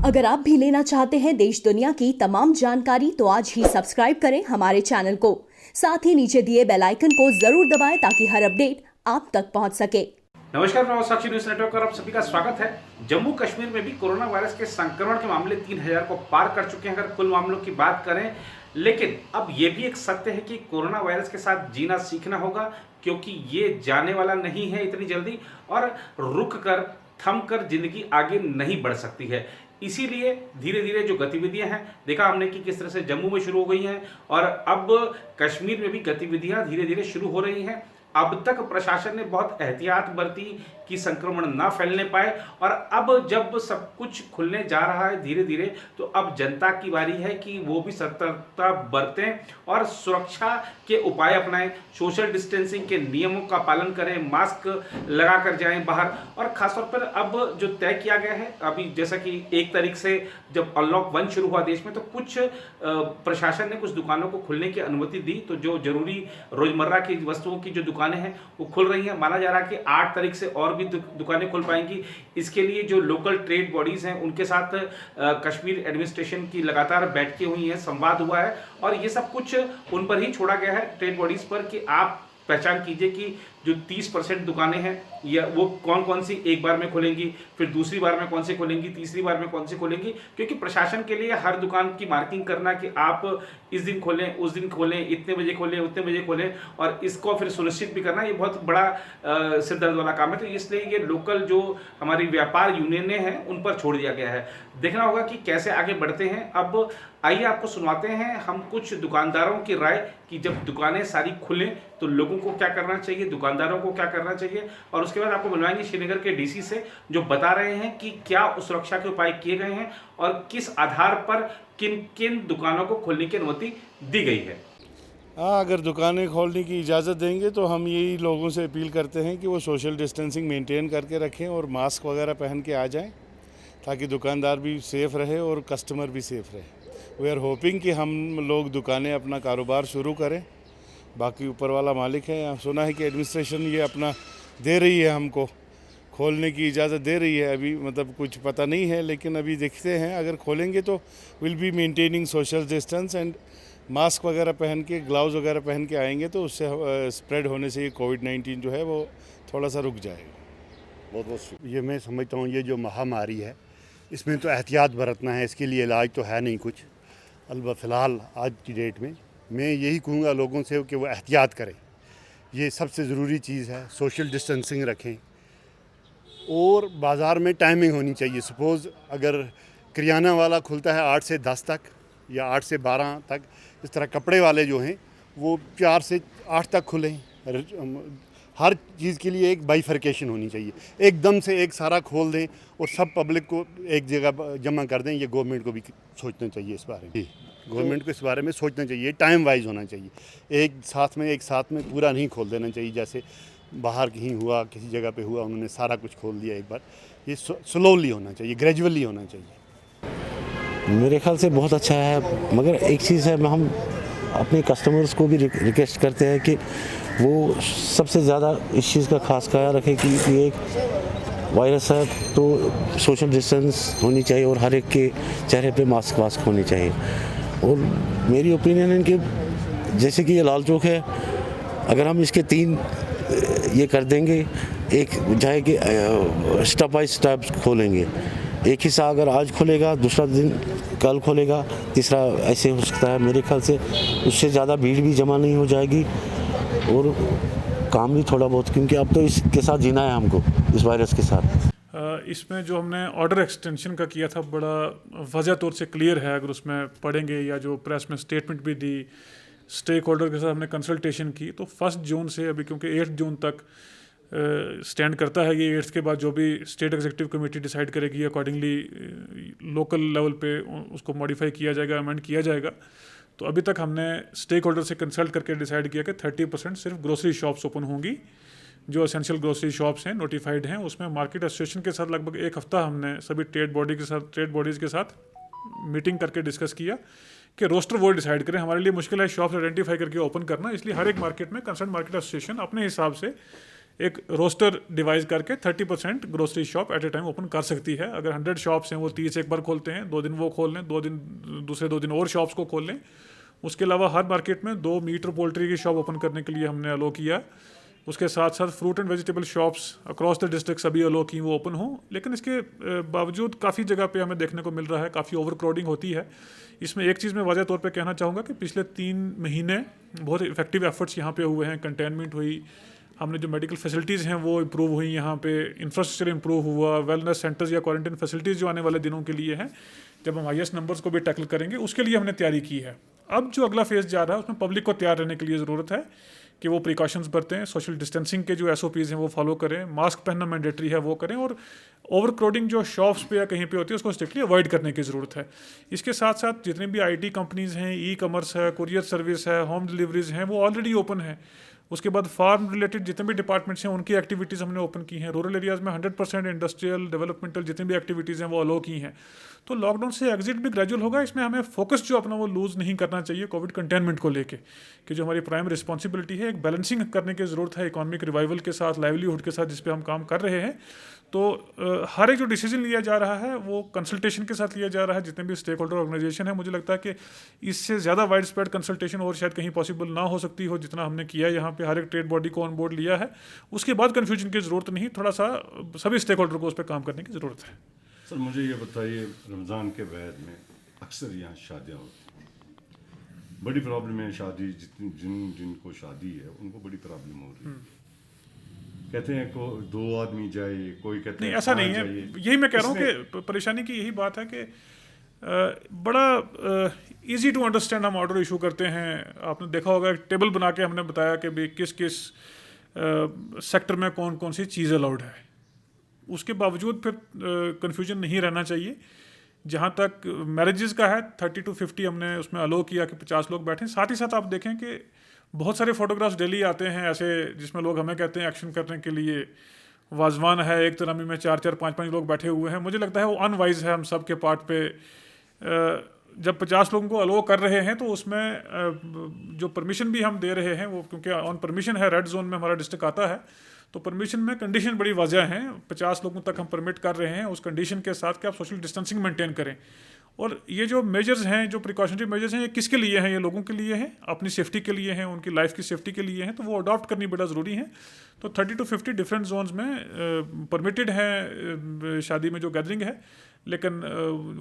अगर आप भी लेना चाहते हैं देश दुनिया की तमाम जानकारी तो आज ही सब्सक्राइब करें हमारे चैनल को। साथ ही नीचे दिए बेल आइकन को जरूर दबाएं ताकि हर अपडेट आप तक पहुंच सके। नमस्कार, मैं साक्षी न्यूज नेटवर्क और आप सभी का स्वागत है। जम्मू कश्मीर में भी कोरोना वायरस के संक्रमण के मामले 3000 को पार कर चुके हैं अगर कुल मामलों की बात करें। लेकिन अब ये भी एक सत्य है कि कोरोना वायरस के साथ जीना सीखना होगा, क्योंकि ये जाने वाला नहीं है इतनी जल्दी और रुक कर थम कर जिंदगी आगे नहीं बढ़ सकती है। इसीलिए धीरे धीरे जो गतिविधियां हैं देखा हमने कि किस तरह से जम्मू में शुरू हो गई हैं और अब कश्मीर में भी गतिविधियां धीरे धीरे शुरू हो रही हैं। अब तक प्रशासन ने बहुत एहतियात बरती कि संक्रमण ना फैलने पाए और अब जब सब कुछ खुलने जा रहा है धीरे धीरे, तो अब जनता की बारी है कि वो भी सतर्कता बरतें और सुरक्षा के उपाय अपनाएं, सोशल डिस्टेंसिंग के नियमों का पालन करें, मास्क लगा कर जाएं बाहर। और खासतौर पर अब जो तय किया गया है, अभी जैसा कि 1 तारीख से जब अनलॉक 1 शुरू हुआ देश में, तो कुछ प्रशासन ने कुछ दुकानों को खुलने की अनुमति दी। तो जो जरूरी रोजमर्रा की वस्तुओं की जो दुकानें हैं वो खुल रही हैं। माना जा रहा है कि 8 तारीख से और भी दुकानें खुल पाएंगी। इसके लिए जो लोकल ट्रेड बॉडीज हैं उनके साथ कश्मीर एडमिनिस्ट्रेशन की लगातार बैठकें हुई हैं, संवाद हुआ है और ये सब कुछ उन पर ही छोड़ा गया है, ट्रेड बॉडीज पर, कि आप पहचान कीजिए कि जो 30% दुकानें हैं या वो कौन कौन सी एक बार में खुलेंगी, फिर दूसरी बार में कौन सी खुलेंगी, तीसरी बार में कौन सी खुलेंगी। क्योंकि प्रशासन के लिए हर दुकान की मार्किंग करना कि आप इस दिन खोलें, उस दिन खोलें, इतने बजे खोलें, उतने बजे खोलें, और इसको फिर सुनिश्चित भी करना, ये बहुत बड़ा सिरदर्द वाला काम है। तो इसलिए ये लोकल जो हमारी व्यापार यूनियनें हैं उन पर छोड़ दिया गया है। देखना होगा कि कैसे आगे बढ़ते हैं। अब आइए आपको सुनवाते हैं हम कुछ दुकानदारों की राय कि जब दुकानें सारी खुलें तो लोगों को क्या करना चाहिए, दुकानदारों को क्या करना चाहिए, और उसके बाद आपको मिलवाएंगे श्रीनगर के डीसी से जो बता रहे हैं कि क्या सुरक्षा के उपाय किए गए हैं और किस आधार पर किन किन दुकानों को खोलने की अनुमति दी गई है। हाँ, अगर दुकानें खोलने की इजाज़त देंगे तो हम यही लोगों से अपील करते हैं कि वो सोशल डिस्टेंसिंग मेंटेन करके रखें और मास्क वगैरह पहन के आ जाएं, ताकि दुकानदार भी सेफ़ रहे और कस्टमर भी सेफ़ रहे। वी आर होपिंग कि हम लोग दुकानें अपना कारोबार शुरू करें। बाकी ऊपर वाला मालिक है। सुना है कि एडमिनिस्ट्रेशन ये अपना दे रही है, हमको खोलने की इजाज़त दे रही है। अभी मतलब कुछ पता नहीं है, लेकिन अभी देखते हैं। अगर खोलेंगे तो will be maintaining social distance and mask वगैरह पहन के, ग्लव्स वगैरह पहन के आएंगे तो उससे स्प्रेड होने से ये कोविड-19 जो है वो थोड़ा सा रुक जाएगा। बहुत बहुत ये मैं समझता हूँ, ये जो महामारी है इसमें तो एहतियात बरतना है। इसके लिए इलाज तो है नहीं कुछ। अलबत्ता फ़िलहाल आज की डेट में मैं यही कहूँगा लोगों से कि वो एहतियात करें। ये सबसे ज़रूरी चीज़ है। सोशल डिस्टेंसिंग रखें और बाज़ार में टाइमिंग होनी चाहिए। सपोज़ अगर किराना वाला खुलता है 8 से 10 तक या 8 से 12 तक, इस तरह कपड़े वाले जो हैं वो 4 से 8 तक खुलें। हर चीज़ के लिए एक बाइफर्केशन होनी चाहिए। एकदम से एक सारा खोल दें और सब पब्लिक को एक जगह जमा कर दें, ये गवर्नमेंट को भी सोचना चाहिए इस बारे में। गवर्नमेंट को इस बारे में सोचना चाहिए, टाइम वाइज होना चाहिए। एक साथ में पूरा नहीं खोल देना चाहिए। जैसे बाहर कहीं हुआ, किसी जगह पे हुआ, उन्होंने सारा कुछ खोल दिया एक बार। ये स्लोली होना चाहिए, ग्रेजुअली होना चाहिए। मेरे ख्याल से बहुत अच्छा है, मगर एक चीज़ है, हम अपने कस्टमर्स को भी रिक्वेस्ट करते हैं कि वो सबसे ज़्यादा इस चीज़ का खास ख्याल रखें कि ये एक वायरस है तो सोशल डिस्टेंस होनी चाहिए और हर एक के चेहरे पे मास्क होनी चाहिए। और मेरी ओपिनियन है कि जैसे कि ये लाल चौक है, अगर हम इसके 3 ये कर देंगे, एक चाहे कि स्टेप बाय स्टेप खोलेंगे। एक हिस्सा अगर आज खुलेगा, दूसरा दिन कल खुलेगा, तीसरा ऐसे हो सकता है। मेरे ख्याल से उससे ज़्यादा भीड़ भी जमा नहीं हो जाएगी और काम भी थोड़ा बहुत, क्योंकि अब तो इसके साथ जीना है हमको, इस वायरस के साथ। इसमें जो हमने ऑर्डर एक्सटेंशन का किया था बड़ा वजह तौर से क्लियर है। अगर उसमें पढ़ेंगे या जो प्रेस में स्टेटमेंट भी दी, स्टेक होल्डर के साथ हमने कंसल्टेशन की, तो 1 जून से अभी, क्योंकि 8 जून तक स्टैंड करता है ये, 8 के बाद जो भी स्टेट एग्जीक्यूटिव कमेटी डिसाइड करेगी अकॉर्डिंगली लोकल लेवल पे उसको मॉडिफाई किया जाएगा, अमेंड किया जाएगा। तो अभी तक हमने स्टेक होल्डर से कंसल्ट करके डिसाइड किया कि 30% सिर्फ ग्रोसरी शॉप्स ओपन होंगी। जो एसेंशियल ग्रोसरी शॉप्स हैं, नोटिफाइड हैं, उसमें मार्केट एसोसिएशन के साथ लगभग 1 हफ्ता हमने सभी ट्रेड बॉडीज़ के साथ मीटिंग करके डिस्कस किया कि रोस्टर वो डिसाइड करें। हमारे लिए मुश्किल है शॉप्स आइडेंटिफाई करके ओपन करना, इसलिए हर एक मार्केट में कंसर्न मार्केट एसोसिएशन अपने हिसाब से एक रोस्टर डिवाइस करके 30% grocery shop at a time open कर सकती है। अगर 100 शॉप्स हैं वो 30 एक बार खोलते हैं, 2 दिन वो खोल लें, 2 दिन दूसरे 2 दिन और शॉप्स को खोल लें। उसके अलावा हर मार्केट में 2 मीट और पोल्ट्री की शॉप ओपन करने के लिए हमने अलो किया। उसके साथ साथ fruit and vegetable shops across the district सभी अलो की वो ओपन हों। लेकिन इसके बावजूद काफ़ी जगह पे हमें देखने को मिल रहा है काफ़ी ओवर क्राउडिंग होती है। इसमें एक चीज़ मैं वाज़ह तौर पे कहना चाहूँगा कि पिछले 3 महीने बहुत इफेक्टिव एफर्ट्स यहाँ पे हुए हैं। कंटेनमेंट हुई, हमने जो मेडिकल फैसिलिटीज़ हैं वो इम्प्रूव हुई, यहाँ पे इंफ्रास्ट्रक्चर इम्प्रूव हुआ, वेलनेस सेंटर्स या क्वारंटाइन फैसिलिटीज़ जो आने वाले दिनों के लिए हैं, जब हम हाईएस्ट नंबर्स को भी टैकल करेंगे उसके लिए हमने तैयारी की है। अब जो अगला फेज़ जा रहा है उसमें पब्लिक को तैयार रहने के लिए ज़रूरत है कि वो प्रिकॉशंस बरतें, सोशल डिस्टेंसिंग के जो SOPs हैं वो फॉलो करें, मास्क पहनना मैंडेटरी है वो करें, और ओवर क्राउडिंग जो शॉप्स पे या कहीं पे होती है उसको स्ट्रिक्टली अवॉइड करने की ज़रूरत है। इसके साथ साथ जितने भी IT कंपनीज़ हैं, ई-कॉमर्स है, कुरियर सर्विस है, होम डिलीवरीज़ हैं, वो ऑलरेडी ओपन है। उसके बाद फार्म रिलेटेड जितने भी डिपार्टमेंट्स हैं उनकी एक्टिविटीज़ हमने ओपन की हैं। रूरल एरियाज़ में 100% इंडस्ट्रियल डेवलपमेंटल जितनी भी एक्टिविटीज़ हैं वो अलो की हैं। तो लॉकडाउन से एग्जिट भी ग्रेजुअल होगा। इसमें हमें फोकस जो अपना वो लूज़ नहीं करना चाहिए कोविड कंटेनमेंट को लेके, कि जो हमारी प्राइम रिस्पॉन्सिबिलिटी है, एक बैलेंसिंग करने की ज़रूरत है इकोनॉमिक रिवाइवल के साथ, लाइवलीहुड के साथ, जिस पे हम काम कर रहे हैं। तो हर एक जो डिसीजन लिया जा रहा है वो कंसल्टेशन के साथ लिया जा रहा है जितने भी स्टेक होल्डर ऑर्गेनाइजेशन है। मुझे लगता है कि इससे ज़्यादा वाइड स्प्रेड कंसल्टेशन और शायद कहीं पॉसिबल ना हो सकती हो जितना हमने किया यहाँ पे। हर एक ट्रेड बॉडी को ऑन बोर्ड लिया है, उसके बाद कन्फ्यूजन की ज़रूरत नहीं, थोड़ा सा सभी स्टेक होल्डर को उस पर काम करने की ज़रूरत है। सर मुझे ये बताइए, रमज़ान के बाद में अक्सर यहाँ शादियाँ होती हैं, बड़ी प्रॉब्लम है शादी, जिनको शादी है उनको बड़ी प्रॉब्लम हो रही है। कहते हैं को 2 आदमी जाए, कोई कहते नहीं हैं ऐसा नहीं है। यही मैं कह रहा हूँ कि परेशानी की यही बात है कि बड़ा इजी टू अंडरस्टैंड हम ऑर्डर इशू करते हैं। आपने देखा होगा टेबल बना के हमने बताया कि भाई किस किस सेक्टर में कौन कौन सी चीज़ अलाउड है। उसके बावजूद फिर कन्फ्यूजन नहीं रहना चाहिए। जहाँ तक मैरिजेस का है 30 to 50 हमने उसमें अलो किया कि 50 लोग बैठें। साथ ही साथ आप देखें कि बहुत सारे फोटोग्राफ्स डेली आते हैं ऐसे जिसमें लोग हमें कहते हैं एक्शन करने के लिए वाजवान है, एक तरह में 4-4, 5-5 लोग बैठे हुए हैं। मुझे लगता है वो अनवाइज है हम सब के पार्ट पे। जब 50 लोगों को अलो कर रहे हैं तो उसमें जो परमिशन भी हम दे रहे हैं वो, क्योंकि ऑन परमिशन है, रेड जोन में हमारा डिस्ट्रिक्ट आता है, तो परमिशन में कंडीशन बड़ी वाज़ह हैं। 50 लोगों तक हम परमिट कर रहे हैं उस कंडीशन के साथ कि आप सोशल डिस्टेंसिंग मेंटेन करें। और ये जो मेजर्स हैं, जो प्रिकॉशनरी मेजर्स हैं, ये किसके लिए हैं? ये लोगों के लिए हैं, अपनी सेफ्टी के लिए हैं, उनकी लाइफ की सेफ्टी के लिए हैं, तो वो अडॉप्ट करनी बड़ा ज़रूरी है। तो 30 to 50 डिफरेंट जोन्स में परमिटेड है शादी में जो गैदरिंग है, लेकिन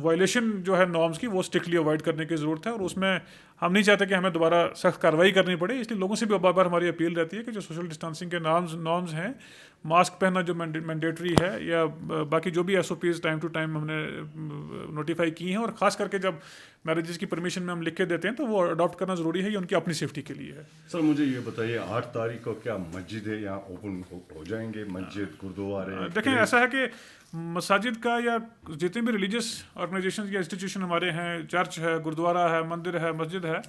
वायलेशन जो है नॉर्म्स की वो स्ट्रिक्टली अवॉइड करने की ज़रूरत है। और उसमें हम नहीं चाहते कि हमें दोबारा सख्त कार्रवाई करनी पड़े, इसलिए लोगों से भी बार बार हमारी अपील रहती है कि जो सोशल डिस्टेंसिंग के नॉर्म्स हैं, मास्क पहनना जो मैंडेटरी है, या बाकी जो भी SOPs टाइम टू टाइम हमने नोटिफाई की हैं, और ख़ास करके जब मैरिजेस की परमिशन में हम लिख के देते हैं तो वो अडॉप्ट करना ज़रूरी है, ये उनकी अपनी सेफ्टी के लिए है। सर मुझे ये बताइए, 8 तारीख को क्या मस्जिद है यहाँ ओपन हो जाएंगे? मस्जिद, गुरुद्वारे? देखें ऐसा है कि मसाजिद का या जितने भी रिलीजियस ऑर्गेनाइजेशन या इंस्टीट्यूशन हमारे हैं, चर्च है, गुरुद्वारा है, मंदिर है, मस्जिद है,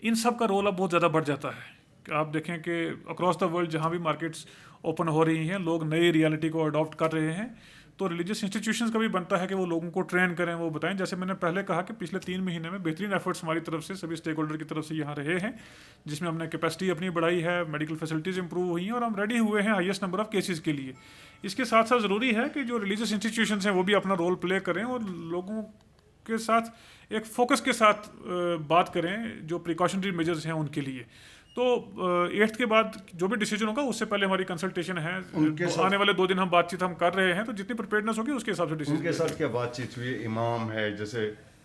इन सब का रोल अब बहुत ज़्यादा बढ़ जाता है। कि आप देखें कि अक्रॉस द वर्ल्ड जहाँ भी मार्केट्स ओपन हो रही हैं, लोग नई रियलिटी को अडॉप्ट कर रहे हैं। तो रिलीजियस इंस्टीट्यूशंस का भी बनता है कि वो लोगों को ट्रेन करें, वो बताएं। जैसे मैंने पहले कहा कि पिछले 3 महीने में बेहतरीन एफर्ट्स हमारी तरफ से, सभी स्टेक होल्डर की तरफ से यहाँ रहे हैं, जिसमें हमने कैपेसिटी अपनी बढ़ाई है, मेडिकल फैसिलिटीज़ इंप्रूव हुई हैं, और हम रेडी हुए हैं हाईएस्ट नंबर ऑफ केसेस के लिए। इसके साथ साथ ज़रूरी है कि जो रिलीजियस इंस्टीट्यूशंस हैं वो भी अपना रोल प्ले करें और लोगों के साथ एक फोकस के साथ बात करें जो प्रिकॉशनरी मेजर्स हैं उनके लिए। तो 8th के बाद जो भी डिसीजन होगा उससे पहले हमारी कंसल्टेशन है, आने वाले 2 दिन हम बातचीत हम कर रहे हैं, तो जितनी प्रिपेयरनेस होगी उसके हिसाब से डिसीजन। उनके साथ क्या बातचीत हुई? इमाम है जैसे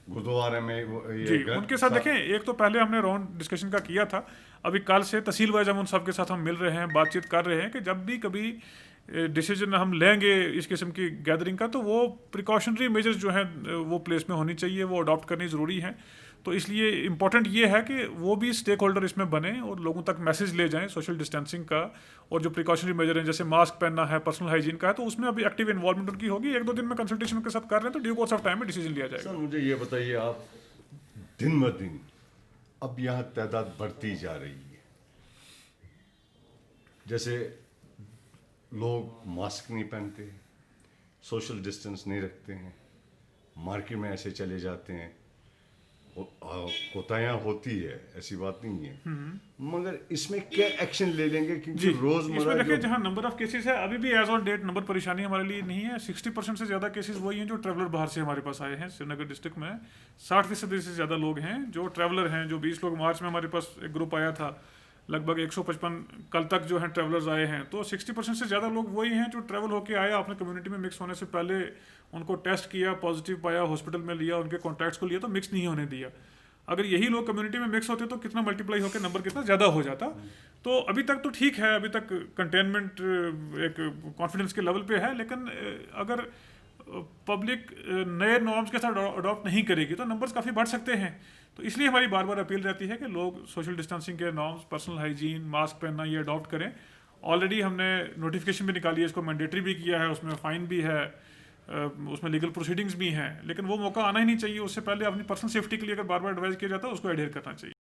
गुरुद्वारे में जी, उनके साथ देखें, एक तो पहले हमने राउंड डिस्कशन का किया था, अभी कल से तहसील वाइज हम उन सब के साथ हम मिल रहे हैं, बातचीत कर रहे हैं कि जब भी कभी डिसीजन हम लेंगे इस किस्म की गैदरिंग का, तो वो प्रिकॉशनरी मेजर्स जो हैं वो प्लेस में होनी चाहिए, वो अडॉप्ट करनी ज़रूरी है। तो इसलिए इम्पॉर्टेंट ये है कि वो भी स्टेक होल्डर इसमें बने और लोगों तक मैसेज ले जाएं सोशल डिस्टेंसिंग का, और जो प्रिकॉशनरी मेजर हैं जैसे मास्क पहनना है, पर्सनल हाइजीन का है, तो उसमें अभी एक्टिव इन्वॉल्वमेंट उनकी होगी। 1-2 दिन में कंसल्टेशन के साथ कर रहे हैं, तो ड्यू कोर्स ऑफ टाइम में डिसीजन लिया जाएगा। सर मुझे ये बताइए, आप दिन ब दिन अब यहाँ तादाद बढ़ती जा रही है, जैसे लोग मास्क नहीं पहनते, सोशल डिस्टेंस नहीं रखते हैं, मार्केट में ऐसे चले जाते हैं, कोताहियाँ होती है, ऐसी बात नहीं है, मगर इसमें क्या एक्शन ले लेंगे क्योंकि इसमें रोजमर्रा देखिए जो जहाँ नंबर ऑफ केसेस है अभी भी एज ऑन डेट नंबर परेशानी हमारे लिए नहीं है। 60% से ज़्यादा केसेस वही हैं जो ट्रैवलर बाहर से हमारे पास आए हैं। श्रीनगर डिस्ट्रिक्ट में 60% से ज़्यादा लोग हैं जो ट्रैवलर हैं। जो 20 लोग मार्च में हमारे पास एक ग्रुप आया था, लगभग 155 कल तक जो है ट्रैवलर्स आए हैं। तो 60% से ज़्यादा लोग वही हैं जो ट्रैवल होके आया, अपने कम्युनिटी में मिक्स होने से पहले उनको टेस्ट किया, पॉजिटिव पाया, हॉस्पिटल में लिया, उनके कॉन्टैक्ट्स को लिया तो मिक्स नहीं होने दिया। अगर यही लोग कम्युनिटी में मिक्स होते तो कितना मल्टीप्लाई होकर नंबर कितना ज़्यादा हो जाता। तो अभी तक तो ठीक है, अभी तक कंटेनमेंट एक कॉन्फिडेंस के लेवल पे है, लेकिन अगर पब्लिक नए नॉर्म्स के साथ अडॉप्ट नहीं करेगी तो नंबर्स काफ़ी बढ़ सकते हैं। तो इसलिए हमारी बार बार अपील रहती है कि लोग सोशल डिस्टेंसिंग के नॉर्म्स, पर्सनल हाइजीन, मास्क पहनना, ये अडॉप्ट करें। ऑलरेडी हमने नोटिफिकेशन भी निकाली है, इसको मैंडेटरी भी किया है, उसमें फ़ाइन भी है, उसमें लीगल प्रोसीडिंग्स भी हैं। लेकिन वो मौका आना ही नहीं चाहिए। उससे पहले अपनी पर्सनल सेफ्टी के लिए अगर बार बार एडवाइस किया जाता है उसको एडहेयर करना चाहिए।